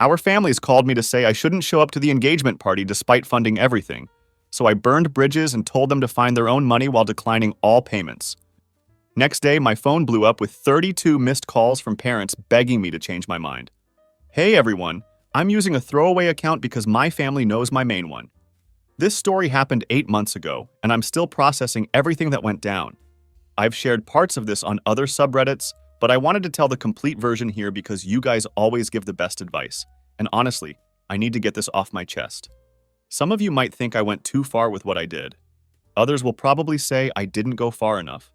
Our families called me to say I shouldn't show up to the engagement party despite funding everything, so I burned bridges and told them to find their own money while declining all payments. Next day, my phone blew up with 32 missed calls from parents begging me to change my mind. Hey everyone, I'm using a throwaway account because my family knows my main one. This story happened 8 months ago, and I'm still processing everything that went down. I've shared parts of this on other subreddits, but I wanted to tell the complete version here because you guys always give the best advice. And honestly, I need to get this off my chest. Some of you might think I went too far with what I did. Others will probably say I didn't go far enough.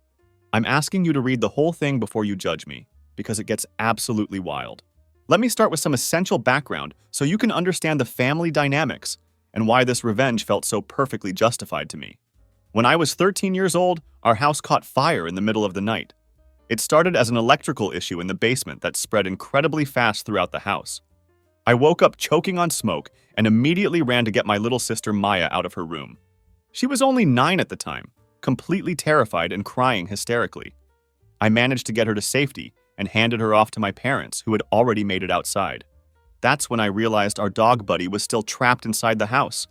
I'm asking you to read the whole thing before you judge me, because it gets absolutely wild. Let me start with some essential background so you can understand the family dynamics and why this revenge felt so perfectly justified to me. When I was 13 years old, our house caught fire in the middle of the night. It started as an electrical issue in the basement that spread incredibly fast throughout the house. I woke up choking on smoke and immediately ran to get my little sister Maya out of her room. She was only 9 at the time, completely terrified and crying hysterically. I managed to get her to safety and handed her off to my parents, who had already made it outside. That's when I realized our dog Buddy was still trapped inside the house.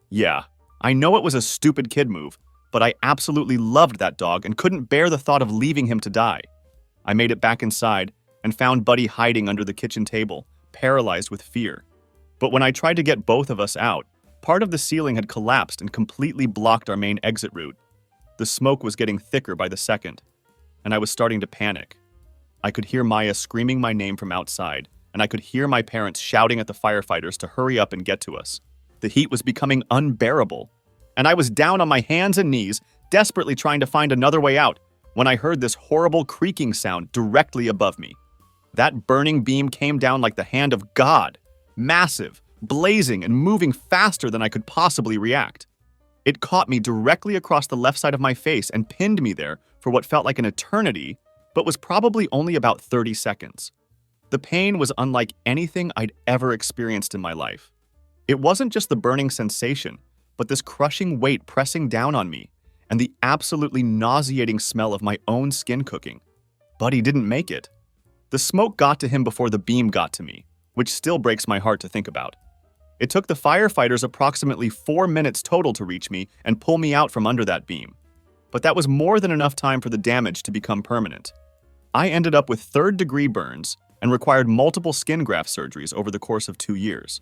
Yeah, I know it was a stupid kid move, but I absolutely loved that dog and couldn't bear the thought of leaving him to die. I made it back inside and found Buddy hiding under the kitchen table, paralyzed with fear. But when I tried to get both of us out, part of the ceiling had collapsed and completely blocked our main exit route. The smoke was getting thicker by the second, and I was starting to panic. I could hear Maya screaming my name from outside, and I could hear my parents shouting at the firefighters to hurry up and get to us. The heat was becoming unbearable, and I was down on my hands and knees, desperately trying to find another way out, when I heard this horrible creaking sound directly above me. That burning beam came down like the hand of God, massive, blazing, and moving faster than I could possibly react. It caught me directly across the left side of my face and pinned me there for what felt like an eternity, but was probably only about 30 seconds. The pain was unlike anything I'd ever experienced in my life. It wasn't just the burning sensation, but this crushing weight pressing down on me, and the absolutely nauseating smell of my own skin cooking. Buddy didn't make it. The smoke got to him before the beam got to me, which still breaks my heart to think about. It took the firefighters approximately 4 minutes total to reach me and pull me out from under that beam. But that was more than enough time for the damage to become permanent. I ended up with third-degree burns and required multiple skin graft surgeries over the course of 2 years.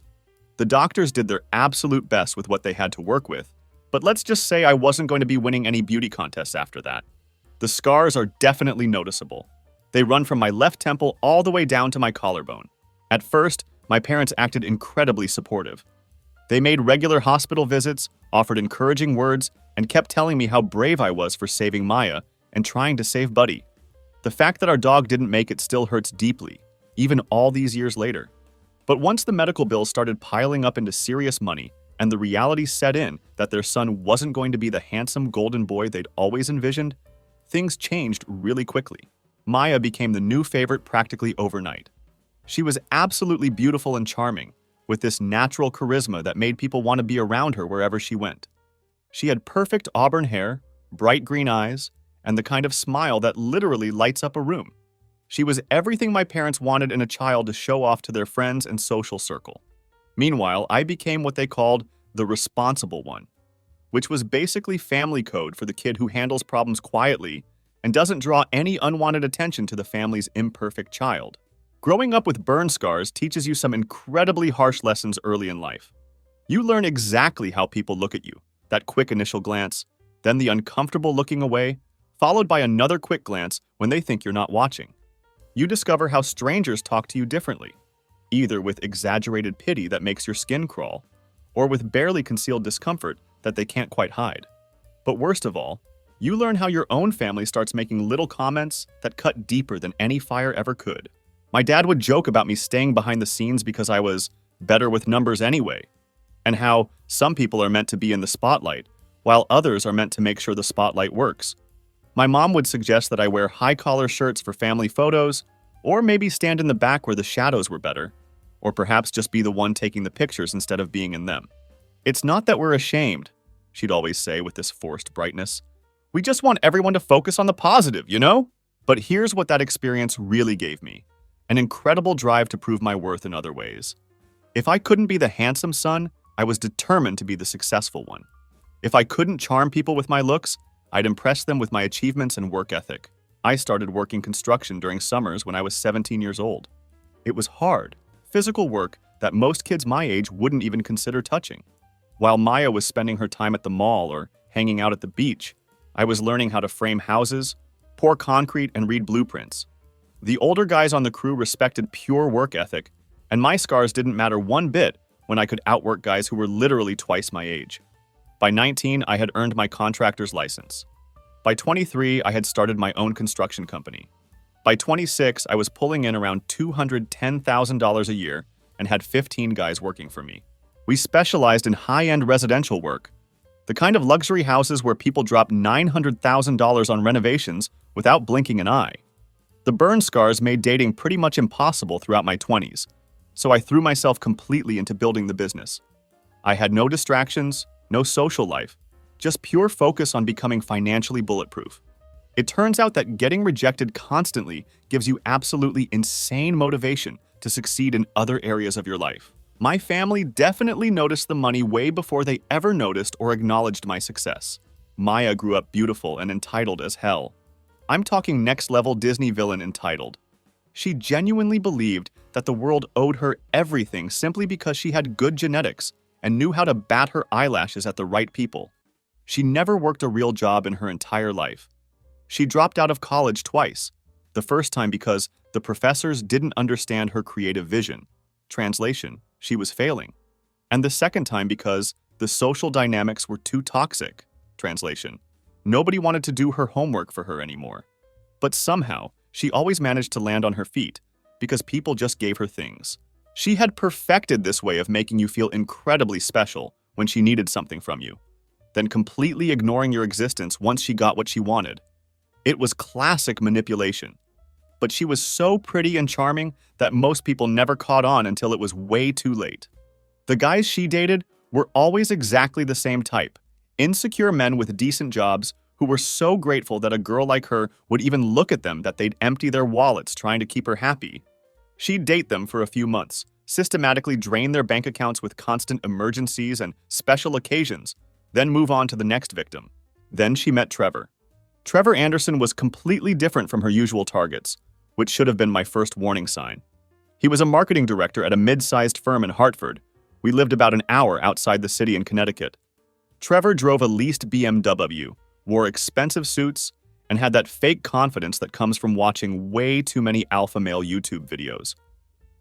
The doctors did their absolute best with what they had to work with, but let's just say I wasn't going to be winning any beauty contests after that. The scars are definitely noticeable. They run from my left temple all the way down to my collarbone. At first, my parents acted incredibly supportive. They made regular hospital visits, offered encouraging words, and kept telling me how brave I was for saving Maya and trying to save Buddy. The fact that our dog didn't make it still hurts deeply, even all these years later. But once the medical bills started piling up into serious money, and the reality set in that their son wasn't going to be the handsome golden boy they'd always envisioned, things changed really quickly. Maya became the new favorite practically overnight. She was absolutely beautiful and charming, with this natural charisma that made people want to be around her wherever she went. She had perfect auburn hair, bright green eyes, and the kind of smile that literally lights up a room. She was everything my parents wanted in a child to show off to their friends and social circle. Meanwhile, I became what they called the responsible one, which was basically family code for the kid who handles problems quietly and doesn't draw any unwanted attention to the family's imperfect child. Growing up with burn scars teaches you some incredibly harsh lessons early in life. You learn exactly how people look at you, that quick initial glance, then the uncomfortable looking away, followed by another quick glance when they think you're not watching. You discover how strangers talk to you differently, either with exaggerated pity that makes your skin crawl, or with barely concealed discomfort that they can't quite hide. But worst of all, you learn how your own family starts making little comments that cut deeper than any fire ever could. My dad would joke about me staying behind the scenes because I was better with numbers anyway, and how some people are meant to be in the spotlight, while others are meant to make sure the spotlight works. My mom would suggest that I wear high-collar shirts for family photos, or maybe stand in the back where the shadows were better, or perhaps just be the one taking the pictures instead of being in them. It's not that we're ashamed, she'd always say with this forced brightness. We just want everyone to focus on the positive, you know? But here's what that experience really gave me. An incredible drive to prove my worth in other ways. If I couldn't be the handsome son, I was determined to be the successful one. If I couldn't charm people with my looks, I'd impress them with my achievements and work ethic. I started working construction during summers when I was 17 years old. It was hard, physical work that most kids my age wouldn't even consider touching. While Maya was spending her time at the mall or hanging out at the beach, I was learning how to frame houses, pour concrete, and read blueprints. The older guys on the crew respected pure work ethic, and my scars didn't matter one bit when I could outwork guys who were literally twice my age. By 19, I had earned my contractor's license. By 23, I had started my own construction company. By 26, I was pulling in around $210,000 a year and had 15 guys working for me. We specialized in high-end residential work, the kind of luxury houses where people drop $900,000 on renovations without blinking an eye. The burn scars made dating pretty much impossible throughout my 20s, so I threw myself completely into building the business. I had no distractions, no social life, just pure focus on becoming financially bulletproof. It turns out that getting rejected constantly gives you absolutely insane motivation to succeed in other areas of your life. My family definitely noticed the money way before they ever noticed or acknowledged my success. Maya grew up beautiful and entitled as hell. I'm talking next-level Disney villain entitled. She genuinely believed that the world owed her everything simply because she had good genetics and knew how to bat her eyelashes at the right people. She never worked a real job in her entire life. She dropped out of college twice, the first time because the professors didn't understand her creative vision. Translation, she was failing. And the second time because the social dynamics were too toxic. Translation, nobody wanted to do her homework for her anymore. But somehow, she always managed to land on her feet because people just gave her things. She had perfected this way of making you feel incredibly special when she needed something from you, then completely ignoring your existence once she got what she wanted. It was classic manipulation. But she was so pretty and charming that most people never caught on until it was way too late. The guys she dated were always exactly the same type, insecure men with decent jobs who were so grateful that a girl like her would even look at them that they'd empty their wallets trying to keep her happy. She'd date them for a few months, systematically drain their bank accounts with constant emergencies and special occasions, then move on to the next victim. Then she met Trevor. Trevor Anderson was completely different from her usual targets, which should have been my first warning sign. He was a marketing director at a mid-sized firm in Hartford. We lived about an hour outside the city in Connecticut. Trevor drove a leased BMW, wore expensive suits, and had that fake confidence that comes from watching way too many alpha male YouTube videos.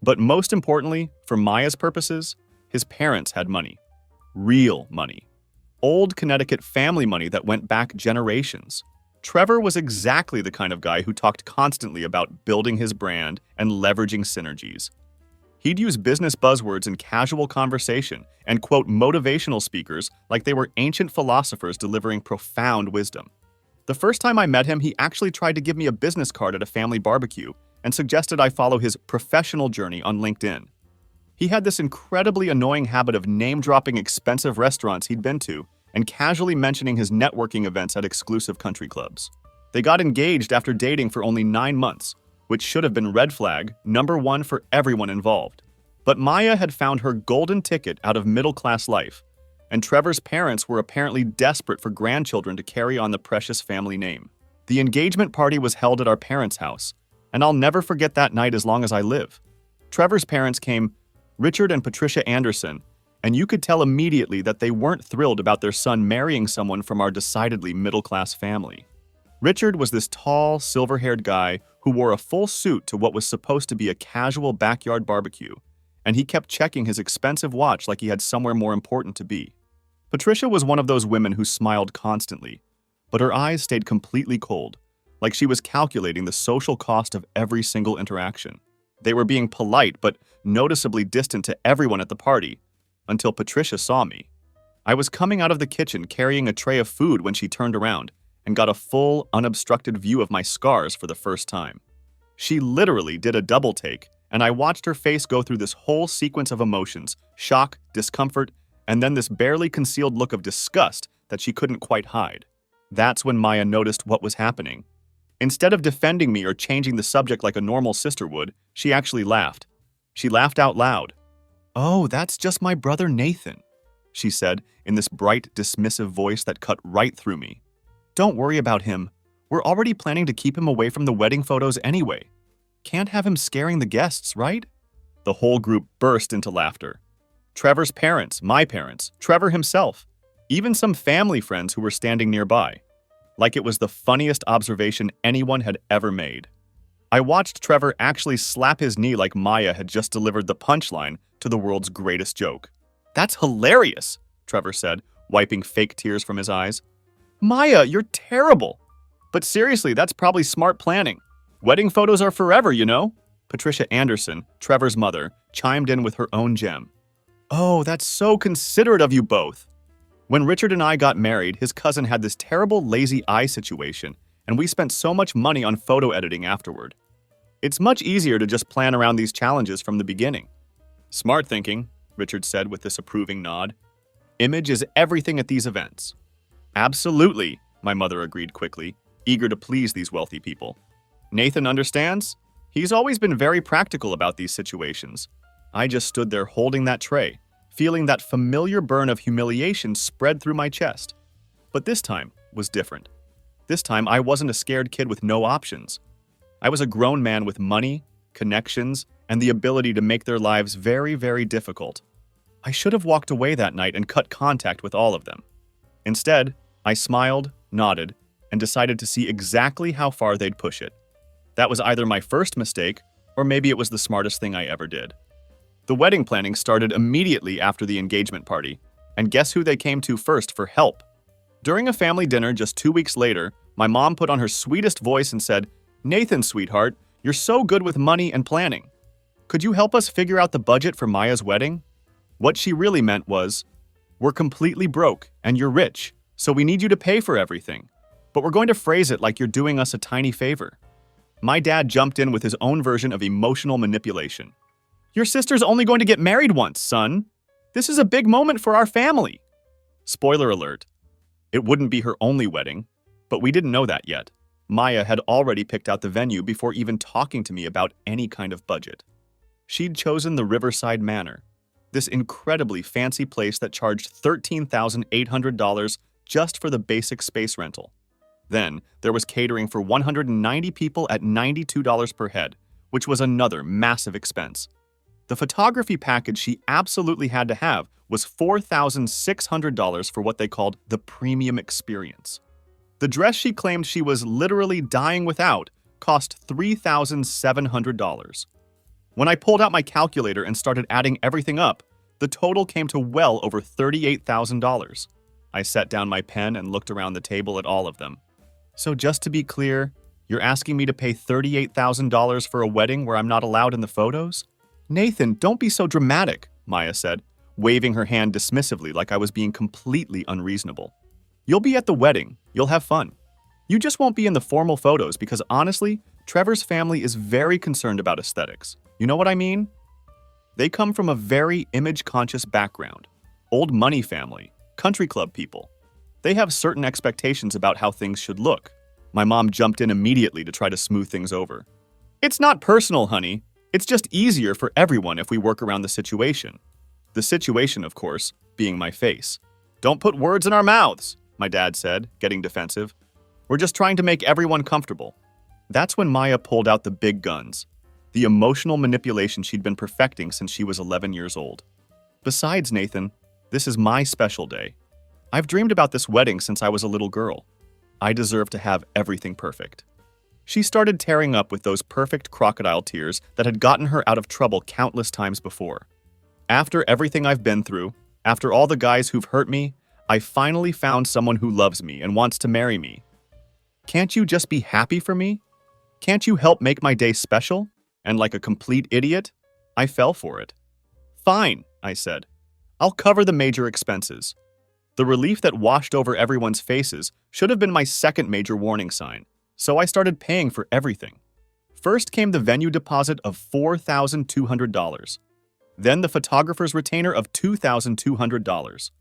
But most importantly, for Maya's purposes, his parents had money. Real money. Old Connecticut family money that went back generations. Trevor was exactly the kind of guy who talked constantly about building his brand and leveraging synergies. He'd use business buzzwords in casual conversation and quote motivational speakers like they were ancient philosophers delivering profound wisdom. The first time I met him, he actually tried to give me a business card at a family barbecue and suggested I follow his professional journey on LinkedIn. He had this incredibly annoying habit of name-dropping expensive restaurants he'd been to and casually mentioning his networking events at exclusive country clubs. They got engaged after dating for only 9 months, which should have been red flag #1 for everyone involved. But Maya had found her golden ticket out of middle-class life, and Trevor's parents were apparently desperate for grandchildren to carry on the precious family name. The engagement party was held at our parents' house, and I'll never forget that night as long as I live. Trevor's parents came, Richard and Patricia Anderson, and you could tell immediately that they weren't thrilled about their son marrying someone from our decidedly middle-class family. Richard was this tall, silver-haired guy who wore a full suit to what was supposed to be a casual backyard barbecue, and he kept checking his expensive watch like he had somewhere more important to be. Patricia was one of those women who smiled constantly, but her eyes stayed completely cold, like she was calculating the social cost of every single interaction. They were being polite but noticeably distant to everyone at the party, until Patricia saw me. I was coming out of the kitchen carrying a tray of food when she turned around and got a full, unobstructed view of my scars for the first time. She literally did a double take, and I watched her face go through this whole sequence of emotions, shock, discomfort, and then this barely concealed look of disgust that she couldn't quite hide. That's when Maya noticed what was happening. Instead of defending me or changing the subject like a normal sister would, she actually laughed. She laughed out loud. "Oh, that's just my brother Nathan," she said in this bright, dismissive voice that cut right through me. "Don't worry about him. We're already planning to keep him away from the wedding photos anyway. Can't have him scaring the guests, right?" The whole group burst into laughter. Trevor's parents, my parents, Trevor himself, even some family friends who were standing nearby. Like it was the funniest observation anyone had ever made. I watched Trevor actually slap his knee like Maya had just delivered the punchline to the world's greatest joke. "That's hilarious," Trevor said, wiping fake tears from his eyes. "Maya, you're terrible. But seriously, that's probably smart planning. Wedding photos are forever, you know?" Patricia Anderson, Trevor's mother, chimed in with her own gem. "Oh, that's so considerate of you both." When Richard and I got married, his cousin had this terrible lazy eye situation, and we spent so much money on photo editing afterward. It's much easier to just plan around these challenges from the beginning. "Smart thinking," Richard said with this approving nod. "Image is everything at these events." "Absolutely," my mother agreed quickly, eager to please these wealthy people. "Nathan understands? He's always been very practical about these situations." I just stood there holding that tray, feeling that familiar burn of humiliation spread through my chest. But this time was different. This time I wasn't a scared kid with no options. I was a grown man with money, connections, and the ability to make their lives very, very difficult. I should have walked away that night and cut contact with all of them. Instead, I smiled, nodded, and decided to see exactly how far they'd push it. That was either my first mistake, or maybe it was the smartest thing I ever did. The wedding planning started immediately after the engagement party, and guess who they came to first for help? During a family dinner just 2 weeks later, my mom put on her sweetest voice and said, "Nathan, sweetheart, you're so good with money and planning. Could you help us figure out the budget for Maya's wedding?" What she really meant was, "We're completely broke, and you're rich, so we need you to pay for everything. But we're going to phrase it like you're doing us a tiny favor." My dad jumped in with his own version of emotional manipulation. "Your sister's only going to get married once, son. This is a big moment for our family." Spoiler alert, it wouldn't be her only wedding, but we didn't know that yet. Maya had already picked out the venue before even talking to me about any kind of budget. She'd chosen the Riverside Manor, this incredibly fancy place that charged $13,800 just for the basic space rental. Then, there was catering for 190 people at $92 per head, which was another massive expense. The photography package she absolutely had to have was $4,600 for what they called the premium experience. The dress she claimed she was literally dying without cost $3,700. When I pulled out my calculator and started adding everything up, the total came to well over $38,000. I set down my pen and looked around the table at all of them. "So just to be clear, you're asking me to pay $38,000 for a wedding where I'm not allowed in the photos?" "Nathan, don't be so dramatic," Maya said, waving her hand dismissively like I was being completely unreasonable. "You'll be at the wedding. You'll have fun. You just won't be in the formal photos because honestly, Trevor's family is very concerned about aesthetics. You know what I mean? They come from a very image-conscious background. Old money family, country club people. They have certain expectations about how things should look." My mom jumped in immediately to try to smooth things over. "It's not personal, honey. It's just easier for everyone if we work around the situation." The situation, of course, being my face. "Don't put words in our mouths," my dad said, getting defensive. "We're just trying to make everyone comfortable." That's when Maya pulled out the big guns, the emotional manipulation she'd been perfecting since she was 11 years old. "Besides, Nathan, this is my special day. I've dreamed about this wedding since I was a little girl. I deserve to have everything perfect." She started tearing up with those perfect crocodile tears that had gotten her out of trouble countless times before. "After everything I've been through, after all the guys who've hurt me, I finally found someone who loves me and wants to marry me. Can't you just be happy for me? Can't you help make my day special?" And like a complete idiot, I fell for it. "Fine," I said. "I'll cover the major expenses." The relief that washed over everyone's faces should have been my second major warning sign, so I started paying for everything. First came the venue deposit of $4,200. Then the photographer's retainer of $2,200.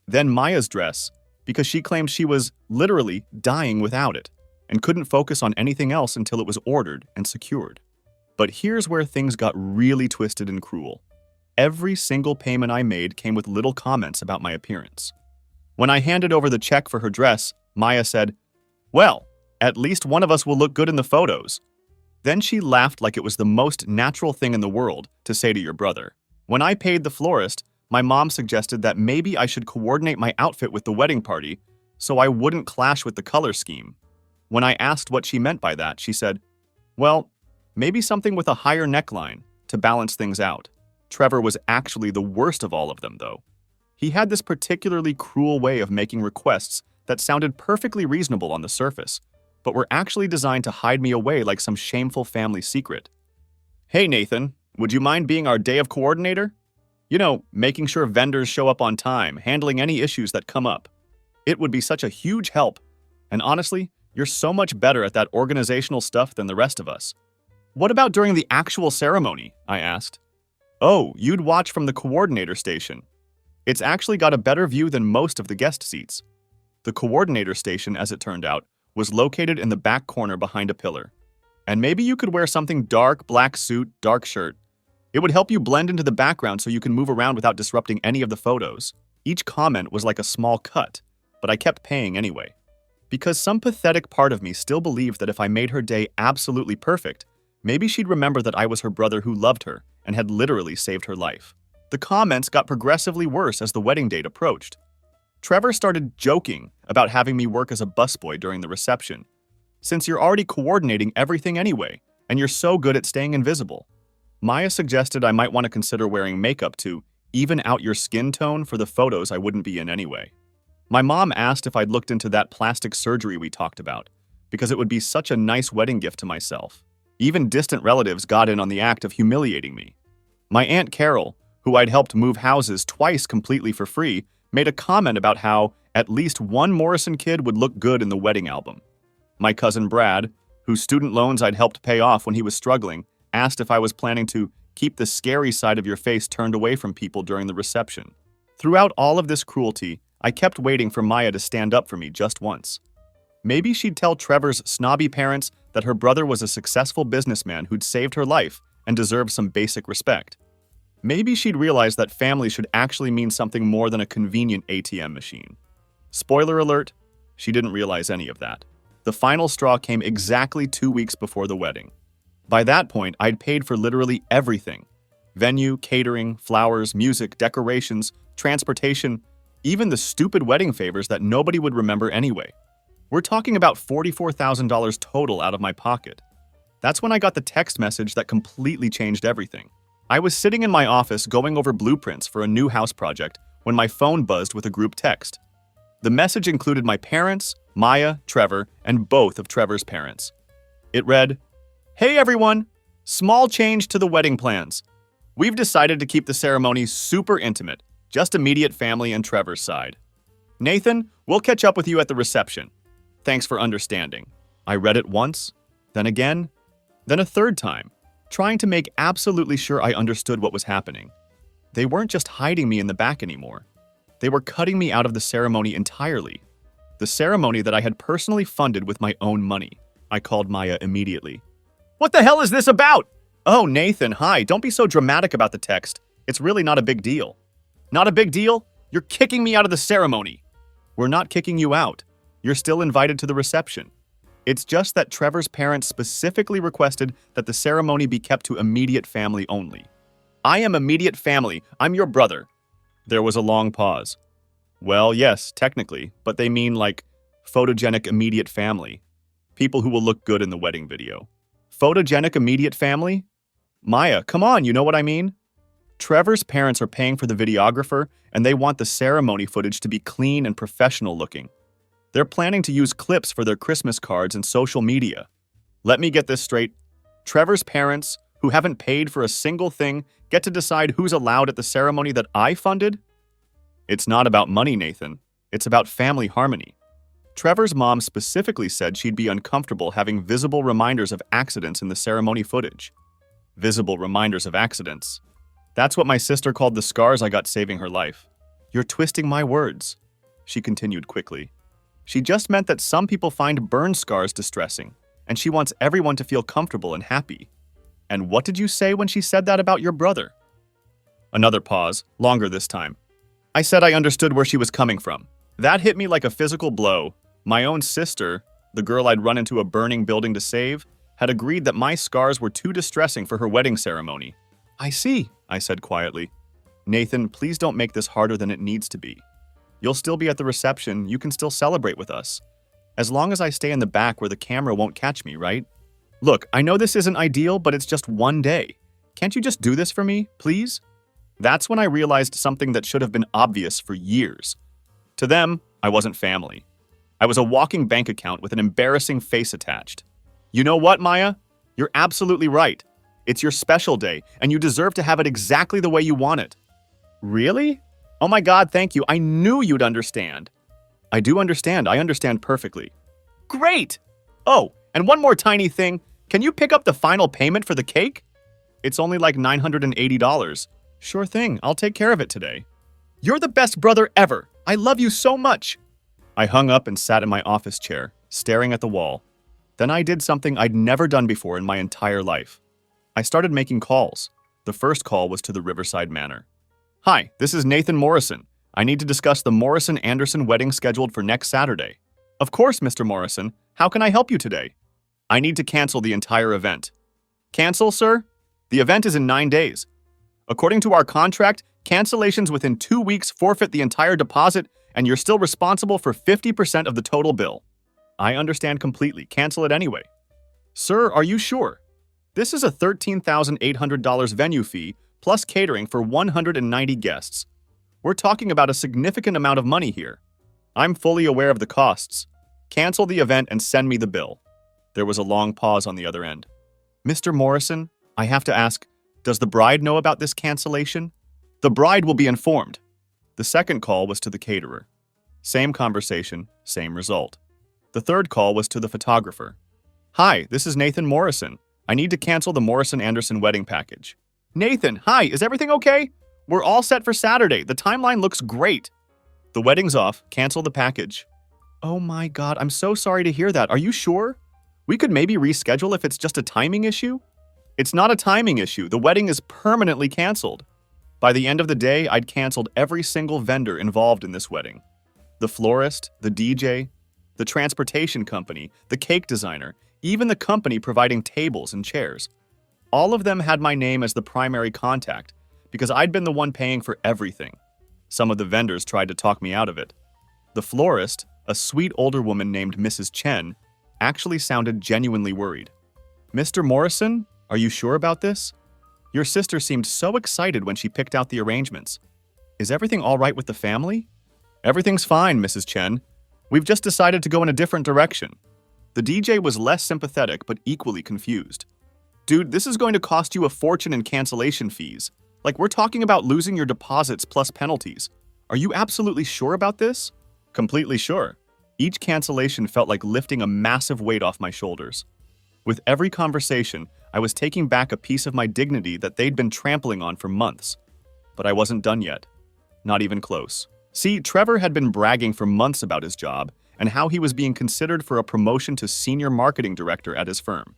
Then Maya's dress, because she claimed she was literally dying without it and couldn't focus on anything else until it was ordered and secured. But here's where things got really twisted and cruel. Every single payment I made came with little comments about my appearance. When I handed over the check for her dress, Maya said, "Well, at least one of us will look good in the photos." Then she laughed like it was the most natural thing in the world to say to your brother. When I paid the florist, my mom suggested that maybe I should coordinate my outfit with the wedding party so I wouldn't clash with the color scheme. When I asked what she meant by that, she said, "Well, maybe something with a higher neckline to balance things out." Trevor was actually the worst of all of them, though. He had this particularly cruel way of making requests that sounded perfectly reasonable on the surface, but were actually designed to hide me away like some shameful family secret. "Hey, Nathan, would you mind being our day of coordinator? You know, making sure vendors show up on time, handling any issues that come up. It would be such a huge help, and honestly, you're so much better at that organizational stuff than the rest of us." "What about during the actual ceremony?" I asked. "Oh, you'd watch from the coordinator station. It's actually got a better view than most of the guest seats." The coordinator station, as it turned out, was located in the back corner behind a pillar. And maybe you could wear something dark, black suit, dark shirt. It would help you blend into the background so you can move around without disrupting any of the photos. Each comment was like a small cut, but I kept paying anyway. Because some pathetic part of me still believed that if I made her day absolutely perfect, maybe she'd remember that I was her brother who loved her and had literally saved her life. The comments got progressively worse as the wedding date approached. Trevor started joking about having me work as a busboy during the reception. "Since you're already coordinating everything anyway, and you're so good at staying invisible." Maya suggested I might want to consider wearing makeup to even out your skin tone for the photos I wouldn't be in anyway. My mom asked if I'd looked into that plastic surgery we talked about, because it would be such a nice wedding gift to myself. Even distant relatives got in on the act of humiliating me. My Aunt Carol, who I'd helped move houses twice completely for free, made a comment about how at least one Morrison kid would look good in the wedding album. My cousin Brad, whose student loans I'd helped pay off when he was struggling, asked if I was planning to keep the scary side of your face turned away from people during the reception. Throughout all of this cruelty, I kept waiting for Maya to stand up for me just once. Maybe she'd tell Trevor's snobby parents that her brother was a successful businessman who'd saved her life and deserved some basic respect. Maybe she'd realize that family should actually mean something more than a convenient ATM machine. Spoiler alert, she didn't realize any of that. The final straw came exactly 2 weeks before the wedding. By that point, I'd paid for literally everything. Venue, catering, flowers, music, decorations, transportation, even the stupid wedding favors that nobody would remember anyway. We're talking about $44,000 total out of my pocket. That's when I got the text message that completely changed everything. I was sitting in my office going over blueprints for a new house project when my phone buzzed with a group text. The message included my parents, Maya, Trevor, and both of Trevor's parents. It read, "Hey everyone! Small change to the wedding plans. We've decided to keep the ceremony super intimate, just immediate family and Trevor's side. Nathan, we'll catch up with you at the reception. Thanks for understanding." I read it once, then again, then a third time, trying to make absolutely sure I understood what was happening. They weren't just hiding me in the back anymore. They were cutting me out of the ceremony entirely. The ceremony that I had personally funded with my own money. I called Maya immediately. "What the hell is this about?" "Oh, Nathan, hi, don't be so dramatic about the text. It's really not a big deal." "Not a big deal? You're kicking me out of the ceremony." "We're not kicking you out. You're still invited to the reception. It's just that Trevor's parents specifically requested that the ceremony be kept to immediate family only." "I am immediate family. I'm your brother." There was a long pause. "Well, yes, technically, but they mean like photogenic immediate family. People who will look good in the wedding video." "Photogenic immediate family?" "Maya, come on, you know what I mean?" Trevor's parents are paying for the videographer, and they want the ceremony footage to be clean and professional looking. They're planning to use clips for their Christmas cards and social media. Let me get this straight. Trevor's parents, who haven't paid for a single thing, get to decide who's allowed at the ceremony that I funded? It's not about money, Nathan. It's about family harmony. Trevor's mom specifically said she'd be uncomfortable having visible reminders of accidents in the ceremony footage. Visible reminders of accidents. That's what my sister called the scars I got saving her life. "You're twisting my words," she continued quickly. "She just meant that some people find burn scars distressing, and she wants everyone to feel comfortable and happy." "And what did you say when she said that about your brother?" Another pause, longer this time. I said I understood where she was coming from. That hit me like a physical blow. My own sister, the girl I'd run into a burning building to save, had agreed that my scars were too distressing for her wedding ceremony. I see, I said quietly. Nathan, please don't make this harder than it needs to be. You'll still be at the reception, you can still celebrate with us. As long as I stay in the back where the camera won't catch me, right? Look, I know this isn't ideal, but it's just one day. Can't you just do this for me, please? That's when I realized something that should have been obvious for years. To them, I wasn't family. I was a walking bank account with an embarrassing face attached. You know what, Maya? You're absolutely right. It's your special day, and you deserve to have it exactly the way you want it. Really? Oh my God, thank you. I knew you'd understand. I do understand. I understand perfectly. Great! Oh, and one more tiny thing. Can you pick up the final payment for the cake? It's only like $980. Sure thing. I'll take care of it today. You're the best brother ever. I love you so much. I hung up and sat in my office chair, staring at the wall. Then I did something I'd never done before in my entire life. I started making calls. The first call was to the Riverside Manor. Hi, this is Nathan Morrison. I need to discuss the Morrison-Anderson wedding scheduled for next Saturday. Of course, Mr. Morrison. How can I help you today? I need to cancel the entire event. Cancel, sir? The event is in 9 days. According to our contract, cancellations within 2 weeks forfeit the entire deposit, and you're still responsible for 50% of the total bill. I understand completely. Cancel it anyway. Sir, are you sure? This is a $13,800 venue fee plus catering for 190 guests. We're talking about a significant amount of money here. I'm fully aware of the costs. Cancel the event and send me the bill. There was a long pause on the other end. Mr. Morrison, I have to ask, does the bride know about this cancellation? The bride will be informed. The second call was to the caterer. Same conversation, same result. The third call was to the photographer. Hi, this is Nathan Morrison. I need to cancel the Morrison-Anderson wedding package. Nathan, hi, is everything okay? We're all set for Saturday. The timeline looks great. The wedding's off. Cancel the package. Oh my God, I'm so sorry to hear that. Are you sure? We could maybe reschedule if it's just a timing issue? It's not a timing issue. The wedding is permanently canceled. By the end of the day, I'd canceled every single vendor involved in this wedding. The florist, the DJ, the transportation company, the cake designer, even the company providing tables and chairs. All of them had my name as the primary contact because I'd been the one paying for everything. Some of the vendors tried to talk me out of it. The florist, a sweet older woman named Mrs. Chen, actually sounded genuinely worried. Mr. Morrison, are you sure about this? Your sister seemed so excited when she picked out the arrangements. Is everything all right with the family? Everything's fine, Mrs. Chen. We've just decided to go in a different direction. The DJ was less sympathetic but equally confused. Dude, this is going to cost you a fortune in cancellation fees. Like, we're talking about losing your deposits plus penalties. Are you absolutely sure about this? Completely sure. Each cancellation felt like lifting a massive weight off my shoulders. With every conversation, I was taking back a piece of my dignity that they'd been trampling on for months. But I wasn't done yet. Not even close. See, Trevor had been bragging for months about his job and how he was being considered for a promotion to senior marketing director at his firm.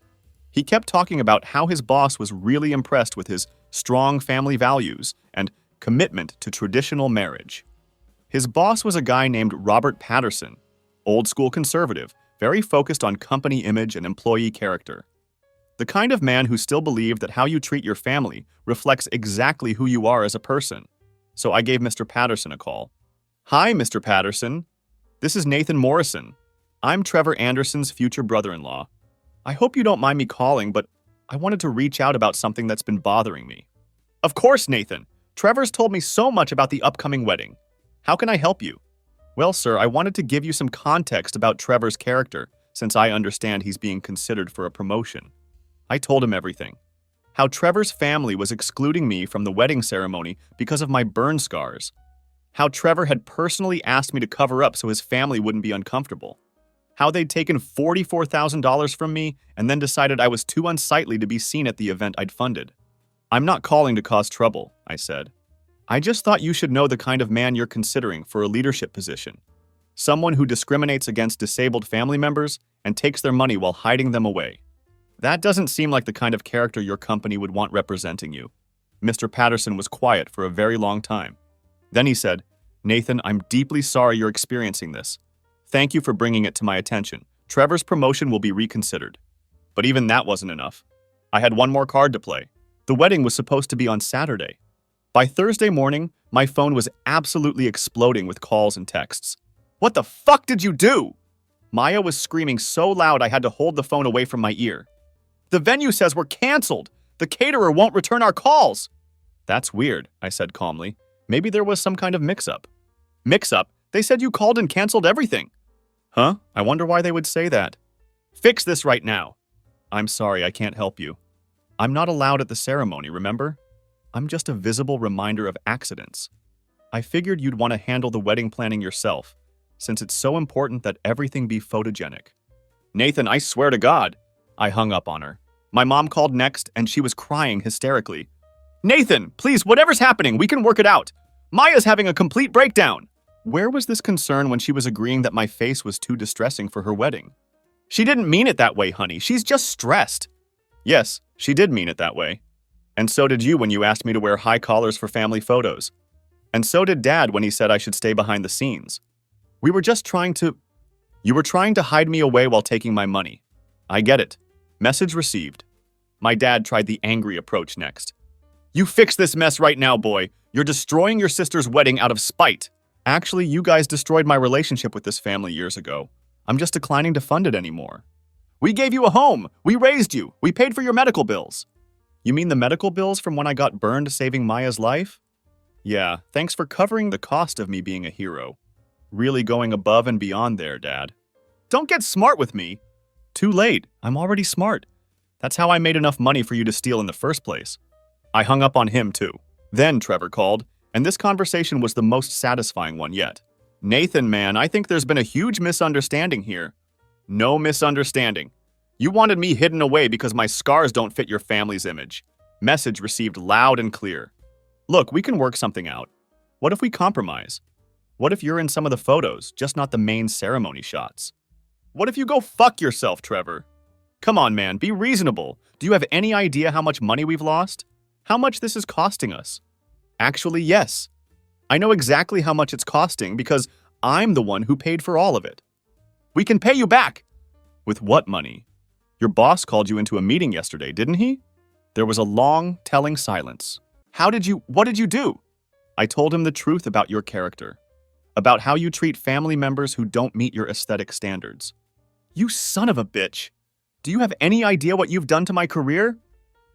He kept talking about how his boss was really impressed with his strong family values and commitment to traditional marriage. His boss was a guy named Robert Patterson, old-school conservative, very focused on company image and employee character. The kind of man who still believed that how you treat your family reflects exactly who you are as a person. So I gave Mr. Patterson a call. Hi, Mr. Patterson. This is Nathan Morrison. I'm Trevor Anderson's future brother-in-law. I hope you don't mind me calling, but I wanted to reach out about something that's been bothering me. Of course, Nathan. Trevor's told me so much about the upcoming wedding. How can I help you? Well, sir, I wanted to give you some context about Trevor's character, since I understand he's being considered for a promotion. I told him everything. How Trevor's family was excluding me from the wedding ceremony because of my burn scars. How Trevor had personally asked me to cover up so his family wouldn't be uncomfortable. How they'd taken $44,000 from me and then decided I was too unsightly to be seen at the event I'd funded. I'm not calling to cause trouble, I said. I just thought you should know the kind of man you're considering for a leadership position. Someone who discriminates against disabled family members and takes their money while hiding them away. That doesn't seem like the kind of character your company would want representing you. Mr. Patterson was quiet for a very long time. Then he said, "Nathan, I'm deeply sorry you're experiencing this. Thank you for bringing it to my attention. Trevor's promotion will be reconsidered." But even that wasn't enough. I had one more card to play. The wedding was supposed to be on Saturday. By Thursday morning, my phone was absolutely exploding with calls and texts. "What the fuck did you do?" Maya was screaming so loud I had to hold the phone away from my ear. "The venue says we're canceled. The caterer won't return our calls." "That's weird," I said calmly. "Maybe there was some kind of mix-up." "Mix-up? They said you called and canceled everything." "Huh? I wonder why they would say that." "Fix this right now." "I'm sorry, I can't help you. I'm not allowed at the ceremony, remember? I'm just a visible reminder of accidents. I figured you'd want to handle the wedding planning yourself, since it's so important that everything be photogenic." "Nathan, I swear to God." I hung up on her. My mom called next, and she was crying hysterically. "Nathan, please, whatever's happening, we can work it out. Maya's having a complete breakdown." Where was this concern when she was agreeing that my face was too distressing for her wedding? "She didn't mean it that way, honey. She's just stressed." Yes, she did mean it that way. And so did you when you asked me to wear high collars for family photos. And so did Dad when he said I should stay behind the scenes. We were just trying to... You were trying to hide me away while taking my money. I get it. Message received. My dad tried the angry approach next. "You fix this mess right now, boy. You're destroying your sister's wedding out of spite." "Actually, you guys destroyed my relationship with this family years ago. I'm just declining to fund it anymore." "We gave you a home. We raised you. We paid for your medical bills." "You mean the medical bills from when I got burned saving Maya's life?" "Yeah, thanks for covering the cost of me being a hero. Really going above and beyond there, Dad." "Don't get smart with me." "Too late. I'm already smart. That's how I made enough money for you to steal in the first place." I hung up on him, too. Then Trevor called, and this conversation was the most satisfying one yet. "Nathan, man, I think there's been a huge misunderstanding here." "No misunderstanding. You wanted me hidden away because my scars don't fit your family's image." Message received loud and clear. "Look, we can work something out. What if we compromise? What if you're in some of the photos, just not the main ceremony shots?" "What if you go fuck yourself, Trevor?" "Come on, man, be reasonable. Do you have any idea how much money we've lost? How much this is costing us?" "Actually, yes. I know exactly how much it's costing because I'm the one who paid for all of it." "We can pay you back." "With what money? Your boss called you into a meeting yesterday, didn't he?" There was a long, telling silence. What did you do?" "I told him the truth about your character. About how you treat family members who don't meet your aesthetic standards." "You son of a bitch. Do you have any idea what you've done to my career?"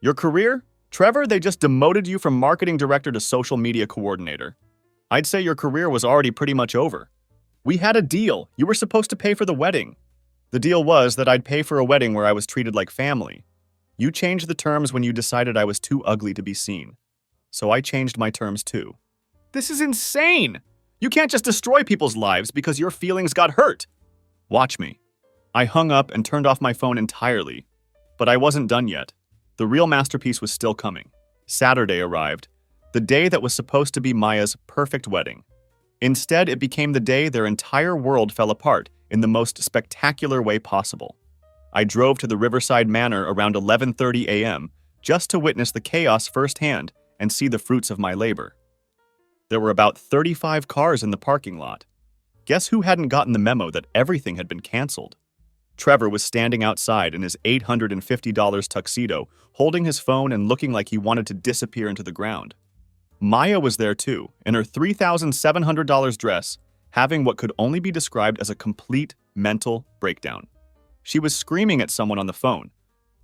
"Your career? Trevor, they just demoted you from marketing director to social media coordinator. I'd say your career was already pretty much over. We had a deal. You were supposed to pay for the wedding. The deal was that I'd pay for a wedding where I was treated like family. You changed the terms when you decided I was too ugly to be seen. So I changed my terms too." "This is insane! You can't just destroy people's lives because your feelings got hurt." "Watch me." I hung up and turned off my phone entirely. But I wasn't done yet. The real masterpiece was still coming. Saturday arrived, the day that was supposed to be Maya's perfect wedding. Instead, it became the day their entire world fell apart in the most spectacular way possible. I drove to the Riverside Manor around 11:30 a.m. just to witness the chaos firsthand and see the fruits of my labor. There were about 35 cars in the parking lot. Guess who hadn't gotten the memo that everything had been canceled? Trevor was standing outside in his $850 tuxedo, holding his phone and looking like he wanted to disappear into the ground. Maya was there too, in her $3,700 dress, having what could only be described as a complete mental breakdown. She was screaming at someone on the phone,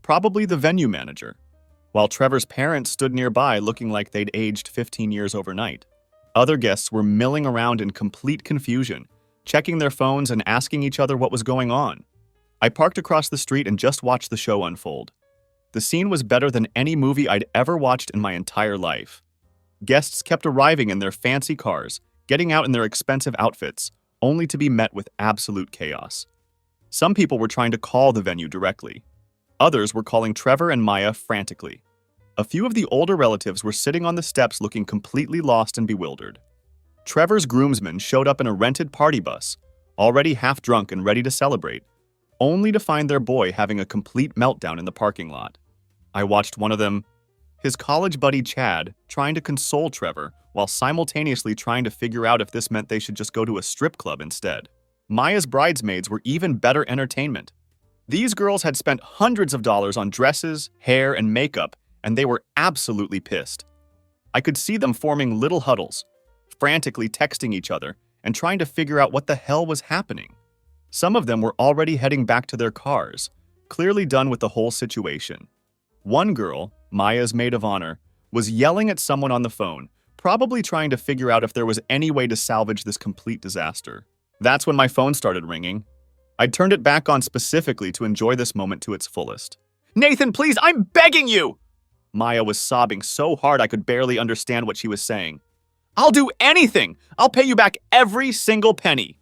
probably the venue manager, while Trevor's parents stood nearby looking like they'd aged 15 years overnight. Other guests were milling around in complete confusion, checking their phones and asking each other what was going on. I parked across the street and just watched the show unfold. The scene was better than any movie I'd ever watched in my entire life. Guests kept arriving in their fancy cars, getting out in their expensive outfits, only to be met with absolute chaos. Some people were trying to call the venue directly. Others were calling Trevor and Maya frantically. A few of the older relatives were sitting on the steps looking completely lost and bewildered. Trevor's groomsmen showed up in a rented party bus, already half drunk and ready to celebrate, only to find their boy having a complete meltdown in the parking lot. I watched one of them, His college buddy Chad trying to console Trevor while simultaneously trying to figure out if this meant they should just go to a strip club instead. Maya's bridesmaids were even better entertainment. These girls had spent hundreds of dollars on dresses, hair, and makeup, and they were absolutely pissed. I could see them forming little huddles, frantically texting each other and trying to figure out what the hell was happening. Some of them were already heading back to their cars, clearly done with the whole situation. One girl, Maya's maid of honor, was yelling at someone on the phone, probably trying to figure out if there was any way to salvage this complete disaster. That's when my phone started ringing. I turned it back on specifically to enjoy this moment to its fullest. "Nathan, please, I'm begging you!" Maya was sobbing so hard I could barely understand what she was saying. "I'll do anything! I'll pay you back every single penny."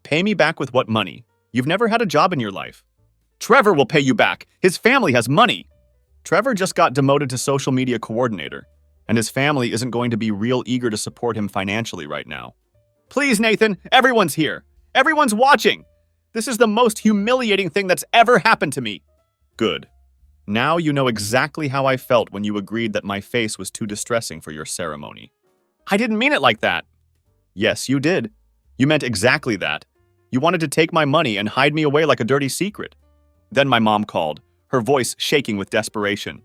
"Pay me back with what money? You've never had a job in your life." "Trevor will pay you back. His family has money." Trevor just got demoted to social media coordinator, and his family isn't going to be real eager to support him financially right now. "Please, Nathan, everyone's here. Everyone's watching. This is the most humiliating thing that's ever happened to me." "Good. Now you know exactly how I felt when you agreed that my face was too distressing for your ceremony." "I didn't mean it like that." "Yes, you did. You meant exactly that. You wanted to take my money and hide me away like a dirty secret." Then my mom called, her voice shaking with desperation.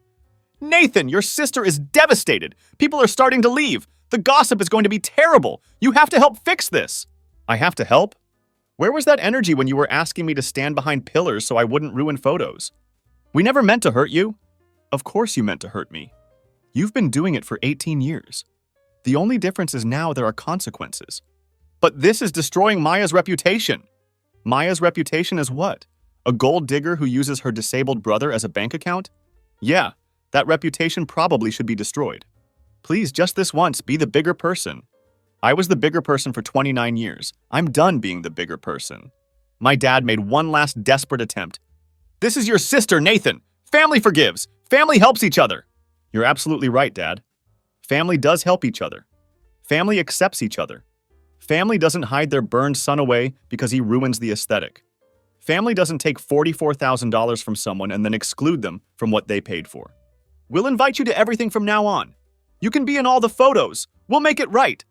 "Nathan, your sister is devastated. People are starting to leave. The gossip is going to be terrible. You have to help fix this." "I have to help? Where was that energy when you were asking me to stand behind pillars so I wouldn't ruin photos? We never meant to hurt you." "Of course you meant to hurt me. You've been doing it for 18 years. The only difference is now there are consequences." "But this is destroying Maya's reputation." "Maya's reputation is what? A gold digger who uses her disabled brother as a bank account? Yeah, that reputation probably should be destroyed. Please, just this once, be the bigger person. I was the bigger person for 29 years. I'm done being the bigger person." My dad made one last desperate attempt. "This is your sister, Nathan. Family forgives. Family helps each other." "You're absolutely right, Dad. Family does help each other. Family accepts each other. Family doesn't hide their burned son away because he ruins the aesthetic. Family doesn't take $44,000 from someone and then exclude them from what they paid for. We'll invite you to everything from now on. You can be in all the photos. We'll make it right."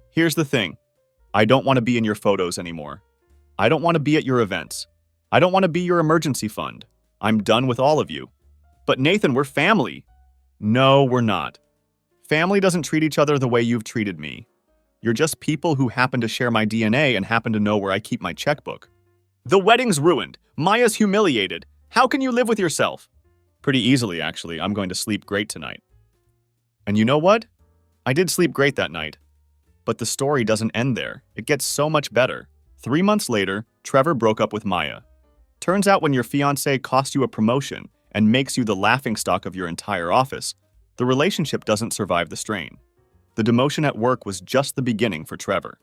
Here's the thing. I don't want to be in your photos anymore. I don't want to be at your events. I don't want to be your emergency fund. I'm done with all of you. "But Nathan, we're family." "No, we're not. Family doesn't treat each other the way you've treated me. You're just people who happen to share my DNA and happen to know where I keep my checkbook." "The wedding's ruined. Maya's humiliated. How can you live with yourself?" "Pretty easily, actually. I'm going to sleep great tonight." And you know what? I did sleep great that night. But the story doesn't end there. It gets so much better. 3 months later, Trevor broke up with Maya. Turns out when your fiancé costs you a promotion and makes you the laughingstock of your entire office, the relationship doesn't survive the strain. The demotion at work was just the beginning for Trevor.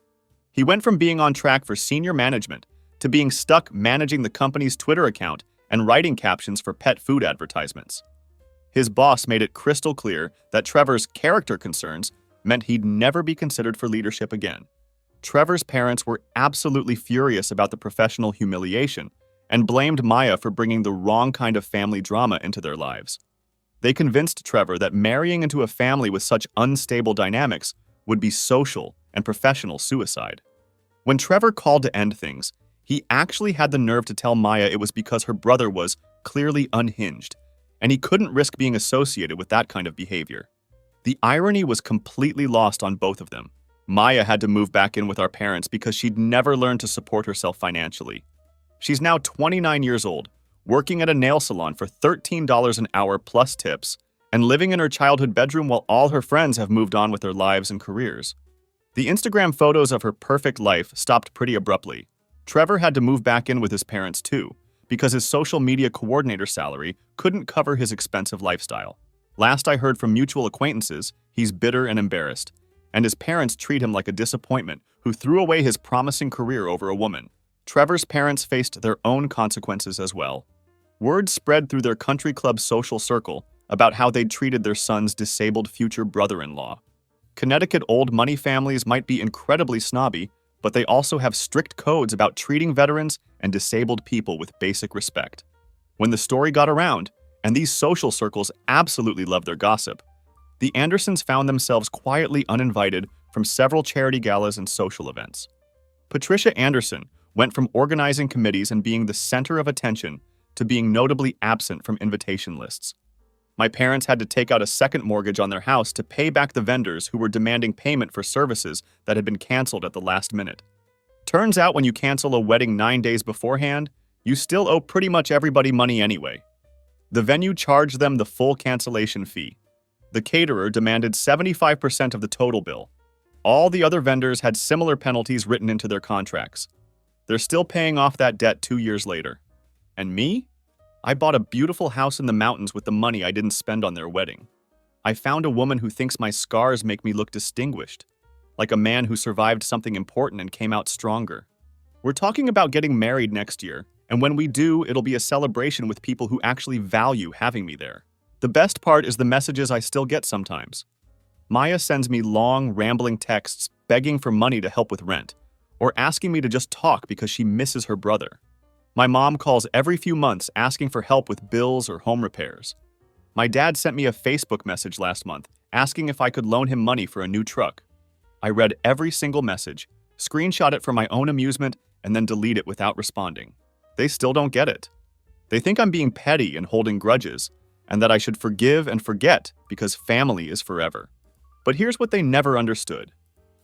He went from being on track for senior management to being stuck managing the company's Twitter account and writing captions for pet food advertisements. His boss made it crystal clear that Trevor's character concerns meant he'd never be considered for leadership again. Trevor's parents were absolutely furious about the professional humiliation and blamed Maya for bringing the wrong kind of family drama into their lives. They convinced Trevor that marrying into a family with such unstable dynamics would be social and professional suicide. When Trevor called to end things, he actually had the nerve to tell Maya it was because her brother was clearly unhinged, and he couldn't risk being associated with that kind of behavior. The irony was completely lost on both of them. Maya had to move back in with our parents because she'd never learned to support herself financially. She's now 29 years old, working at a nail salon for $13 an hour plus tips, and living in her childhood bedroom while all her friends have moved on with their lives and careers. The Instagram photos of her perfect life stopped pretty abruptly. Trevor had to move back in with his parents too, because his social media coordinator salary couldn't cover his expensive lifestyle. Last I heard from mutual acquaintances, he's bitter and embarrassed, and his parents treat him like a disappointment who threw away his promising career over a woman. Trevor's parents faced their own consequences as well. Word spread through their country club social circle about how they'd treated their son's disabled future brother-in-law. Connecticut old money families might be incredibly snobby, but they also have strict codes about treating veterans and disabled people with basic respect. When the story got around, and these social circles absolutely love their gossip, The Andersons found themselves quietly uninvited from several charity galas and social events. Patricia Anderson went from organizing committees and being the center of attention to being notably absent from invitation lists. My parents had to take out a second mortgage on their house to pay back the vendors who were demanding payment for services that had been canceled at the last minute. Turns out when you cancel a wedding 9 days beforehand, you still owe pretty much everybody money anyway. The venue charged them the full cancellation fee. The caterer demanded 75% of the total bill. All the other vendors had similar penalties written into their contracts. They're still paying off that debt 2 years later. And me? I bought a beautiful house in the mountains with the money I didn't spend on their wedding. I found a woman who thinks my scars make me look distinguished, like a man who survived something important and came out stronger. We're talking about getting married next year, and when we do, it'll be a celebration with people who actually value having me there. The best part is the messages I still get sometimes. Maya sends me long, rambling texts begging for money to help with rent, or asking me to just talk because she misses her brother. My mom calls every few months asking for help with bills or home repairs. My dad sent me a Facebook message last month asking if I could loan him money for a new truck. I read every single message, screenshot it for my own amusement, and then delete it without responding. They still don't get it. They think I'm being petty and holding grudges, and that I should forgive and forget because family is forever. But here's what they never understood.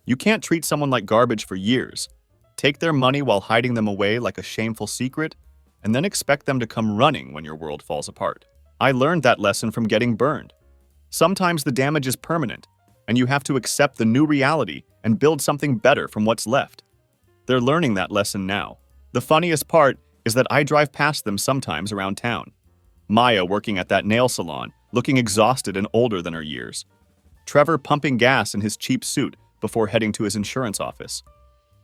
You can't treat someone like garbage for years, take their money while hiding them away like a shameful secret, and then expect them to come running when your world falls apart. I learned that lesson from getting burned. Sometimes the damage is permanent, and you have to accept the new reality and build something better from what's left. They're learning that lesson now. The funniest part is that I drive past them sometimes around town. Maya working at that nail salon, looking exhausted and older than her years. Trevor pumping gas in his cheap suit before heading to his insurance office.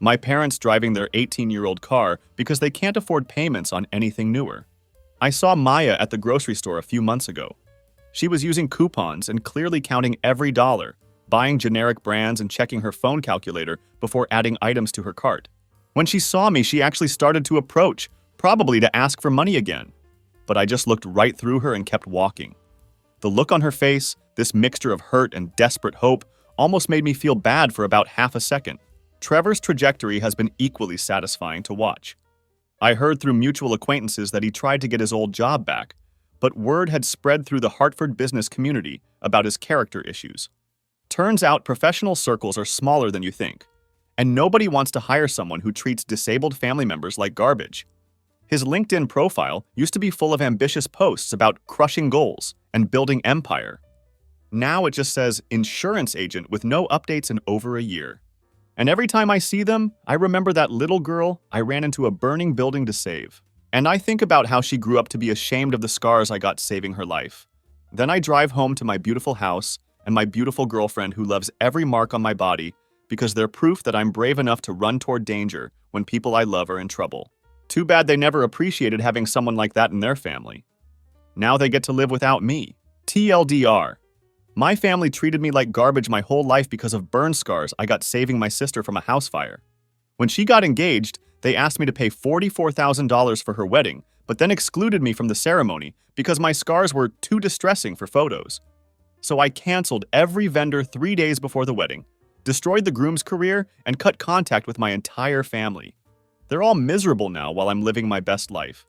My parents driving their 18-year-old car because they can't afford payments on anything newer. I saw Maya at the grocery store a few months ago. She was using coupons and clearly counting every dollar, buying generic brands and checking her phone calculator before adding items to her cart. When she saw me, she actually started to approach, probably to ask for money again. But I just looked right through her and kept walking. The look on her face, this mixture of hurt and desperate hope, almost made me feel bad for about half a second. Trevor's trajectory has been equally satisfying to watch. I heard through mutual acquaintances that he tried to get his old job back, but word had spread through the Hartford business community about his character issues. Turns out professional circles are smaller than you think, and nobody wants to hire someone who treats disabled family members like garbage. His LinkedIn profile used to be full of ambitious posts about crushing goals and building empire. Now it just says insurance agent with no updates in over a year. And every time I see them, I remember that little girl I ran into a burning building to save. And I think about how she grew up to be ashamed of the scars I got saving her life. Then I drive home to my beautiful house and my beautiful girlfriend who loves every mark on my body because they're proof that I'm brave enough to run toward danger when people I love are in trouble. Too bad they never appreciated having someone like that in their family. Now they get to live without me. TLDR. My family treated me like garbage my whole life because of burn scars I got saving my sister from a house fire. When she got engaged, they asked me to pay $44,000 for her wedding, but then excluded me from the ceremony because my scars were too distressing for photos. So I canceled every vendor 3 days before the wedding, destroyed the groom's career, and cut contact with my entire family. They're all miserable now while I'm living my best life.